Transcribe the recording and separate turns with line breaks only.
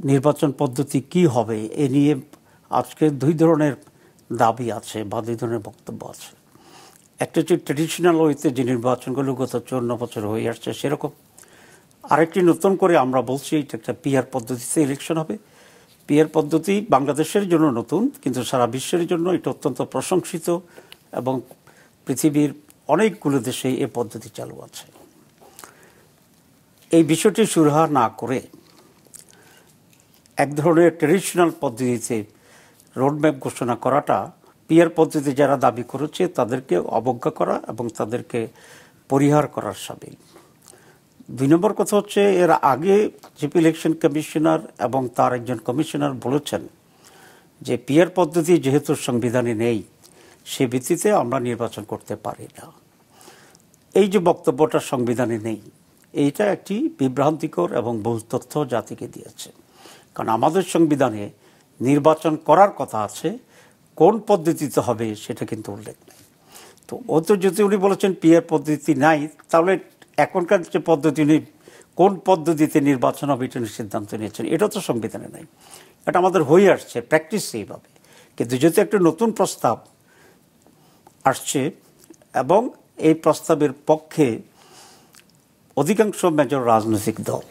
নির্বাচন পদ্ধতি কি হবে এ নিয়ে আজকে দুই ধরনের দাবি আছে বা দুই ধরনের বক্তব্য আছে। একটা হচ্ছে ট্র্যাডিশনাল ওয়েতে যে নির্বাচনগুলো গত 54 বছর হয়ে আসছে সেরকম, আরেকটি নতুন করে আমরা বলছি এটা একটা পিআর পদ্ধতিতে ইলেকশন হবে। পিআর পদ্ধতি বাংলাদেশের জন্য নতুন, কিন্তু সারা বিশ্বের জন্য এটা অত্যন্ত প্রশংসিত এবং পৃথিবীর অনেকগুলো দেশে এ পদ্ধতি চালু আছে। এই বিষয়টি সুরাহা না করে এক ধরনের ট্র্যাডিশনাল পদ্ধতিতে রোডম্যাপ ঘোষণা করাটা পিআর পদ্ধতি যারা দাবি করেছে তাদেরকে অবজ্ঞা করা এবং তাদেরকে পরিহার করার সামিল। 2 নম্বর কথা হচ্ছে, এর আগে চিফ ইলেকশন কমিশনার এবং তার একজন কমিশনার বলেছেন যে পিআর পদ্ধতি যেহেতু সংবিধানে নেই সে ভিত্তিতে আমরা নির্বাচন করতে পারি না। এই যে বক্তব্যটা সংবিধানে নেই, এইটা একটি বিভ্রান্তিকর এবং ভুল তথ্য জাতিকে দিয়েছে। কারণ আমাদের সংবিধানে নির্বাচন করার কথা আছে, কোন পদ্ধতিতে হবে সেটা কিন্তু উল্লেখ নেই। তো ও তো যদি উনি বলেছেন পিআর পদ্ধতি নাই, তাহলে এখনকার যে পদ্ধতি উনি কোন পদ্ধতিতে নির্বাচন হবে এটা সিদ্ধান্ত নিয়েছেন, এটা তো সংবিধানে নাই। এটা আমাদের হয়ে আসছে প্র্যাকটিস এইভাবে। কিন্তু যেহেতু একটা নতুন প্রস্তাব আসছে এবং এই প্রস্তাবের পক্ষে অধিকাংশ মেজর রাজনৈতিক দল,